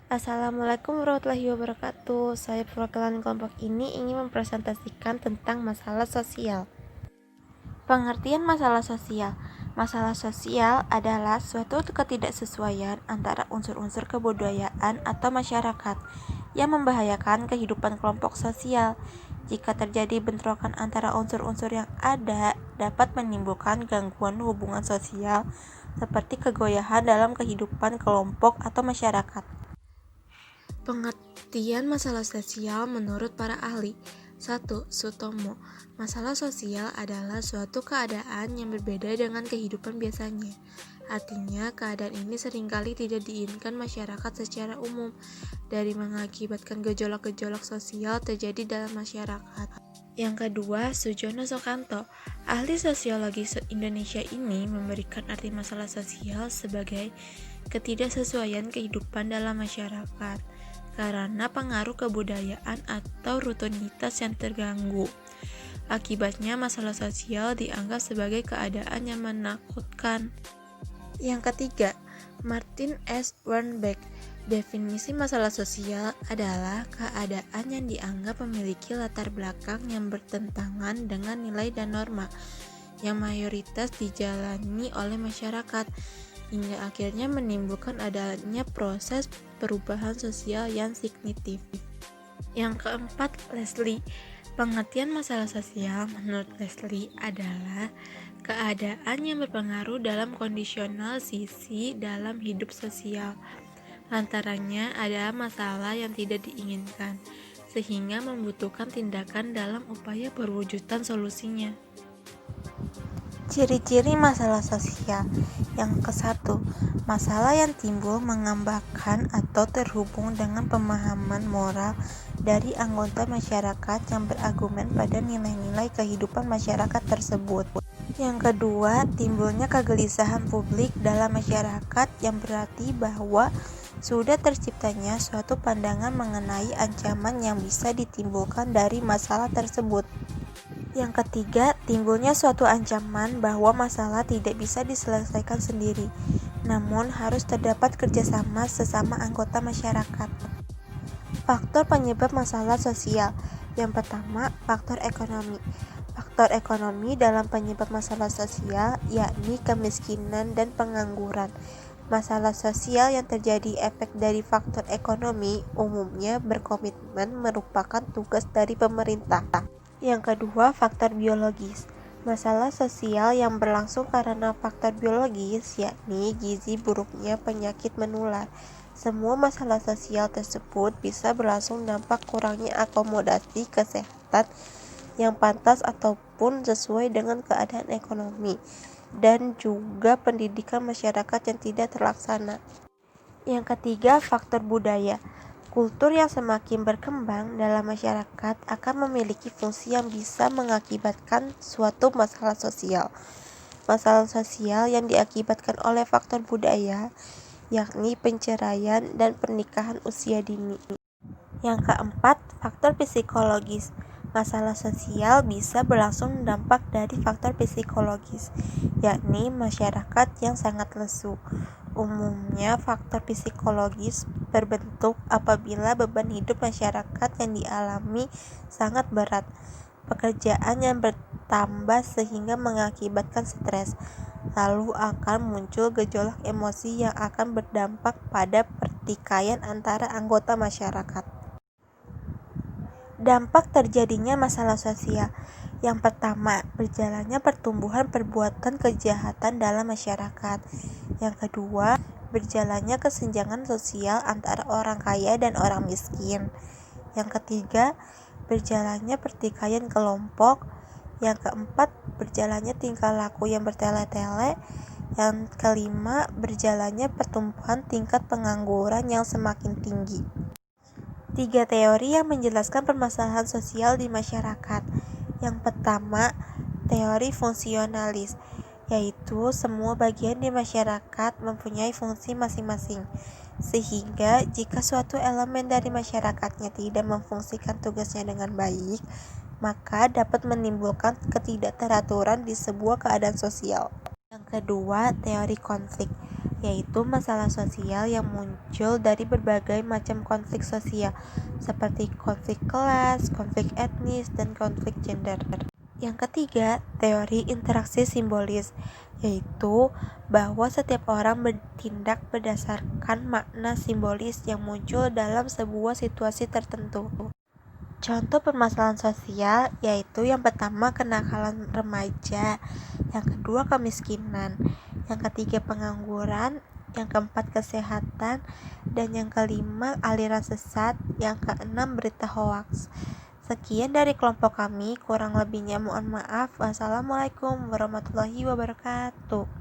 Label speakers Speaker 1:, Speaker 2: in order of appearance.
Speaker 1: Assalamualaikum warahmatullahi wabarakatuh. Saya perwakilan kelompok ini ingin mempresentasikan tentang masalah sosial. Pengertian masalah sosial. Masalah sosial adalah suatu ketidaksesuaian antara unsur-unsur kebudayaan atau masyarakat yang membahayakan kehidupan kelompok sosial. Jika terjadi bentrokan antara unsur-unsur yang ada, dapat menimbulkan gangguan hubungan sosial seperti kegoyahan dalam kehidupan kelompok atau masyarakat. Pengertian masalah sosial menurut para ahli. 1. Sutomo. Masalah sosial adalah suatu keadaan yang berbeda dengan kehidupan biasanya. Artinya, keadaan ini seringkali tidak diinginkan masyarakat secara umum, dari mengakibatkan gejolak-gejolak sosial terjadi dalam masyarakat. Yang kedua, Sujono Soekanto. Ahli sosiologi Indonesia ini memberikan arti masalah sosial sebagai ketidaksesuaian kehidupan dalam masyarakat karena pengaruh kebudayaan atau rutinitas yang terganggu. Akibatnya, masalah sosial dianggap sebagai keadaan yang menakutkan. Yang ketiga, Martin S. Wernbeck. Definisi masalah sosial adalah keadaan yang dianggap memiliki latar belakang yang bertentangan dengan nilai dan norma yang mayoritas dijalani oleh masyarakat, hingga akhirnya menimbulkan adanya proses perubahan sosial yang signifikan. Yang keempat, Leslie. Pengertian masalah sosial menurut Leslie adalah keadaan yang berpengaruh dalam kondisional sisi dalam hidup sosial. Lantarannya ada masalah yang tidak diinginkan, sehingga membutuhkan tindakan dalam upaya perwujudan solusinya. Ciri-ciri masalah sosial. Yang ke-1, masalah yang timbul mengambangkan atau terhubung dengan pemahaman moral dari anggota masyarakat yang berargumen pada nilai-nilai kehidupan masyarakat tersebut. Yang kedua, timbulnya kegelisahan publik dalam masyarakat yang berarti bahwa sudah terciptanya suatu pandangan mengenai ancaman yang bisa ditimbulkan dari masalah tersebut. Yang ketiga, timbulnya suatu ancaman bahwa masalah tidak bisa diselesaikan sendiri, namun harus terdapat kerjasama sesama anggota masyarakat. Faktor penyebab masalah sosial. Yang pertama, faktor ekonomi. Faktor ekonomi dalam penyebab masalah sosial yakni kemiskinan dan pengangguran. Masalah sosial yang terjadi efek dari faktor ekonomi umumnya berkomitmen merupakan tugas dari pemerintah. Yang kedua, faktor biologis. Masalah sosial yang berlangsung karena faktor biologis, yakni gizi buruknya penyakit menular. Semua masalah sosial tersebut bisa berlangsung dampak kurangnya akomodasi kesehatan yang pantas ataupun sesuai dengan keadaan ekonomi, dan juga pendidikan masyarakat yang tidak terlaksana. Yang ketiga, faktor budaya. Kultur yang semakin berkembang dalam masyarakat akan memiliki fungsi yang bisa mengakibatkan suatu masalah sosial. Masalah sosial yang diakibatkan oleh faktor budaya, yakni perceraian dan pernikahan usia dini. Yang keempat, faktor psikologis. Masalah sosial bisa berlangsung dampak dari faktor psikologis, yakni masyarakat yang sangat lesu. Umumnya, faktor psikologis berbentuk apabila beban hidup masyarakat yang dialami sangat berat, pekerjaan yang bertambah sehingga mengakibatkan stres, lalu akan muncul gejolak emosi yang akan berdampak pada pertikaian antara anggota masyarakat. Dampak terjadinya masalah sosial. Yang pertama, berjalannya pertumbuhan perbuatan kejahatan dalam masyarakat. Yang kedua, berjalannya kesenjangan sosial antara orang kaya dan orang miskin. Yang ketiga, berjalannya pertikaian kelompok. Yang keempat, berjalannya tingkah laku yang bertele-tele. Yang kelima, berjalannya pertumbuhan tingkat pengangguran yang semakin tinggi. 3 teori yang menjelaskan permasalahan sosial di masyarakat. Yang pertama, teori fungsionalis, yaitu semua bagian di masyarakat mempunyai fungsi masing-masing, sehingga jika suatu elemen dari masyarakatnya tidak memfungsikan tugasnya dengan baik, maka dapat menimbulkan ketidakteraturan di sebuah keadaan sosial. Yang kedua, teori konflik. yaitu masalah sosial yang muncul dari berbagai macam konflik sosial, seperti konflik kelas, konflik etnis, dan konflik gender. Yang ketiga, teori interaksi simbolis, yaitu bahwa setiap orang bertindak berdasarkan makna simbolis yang muncul dalam sebuah situasi tertentu. Contoh permasalahan sosial yaitu yang pertama kenakalan remaja, yang kedua kemiskinan, yang ketiga pengangguran, yang keempat kesehatan, dan yang kelima aliran sesat, yang keenam berita hoaks. Sekian dari kelompok kami, kurang lebihnya mohon maaf. Wassalamualaikum warahmatullahi wabarakatuh.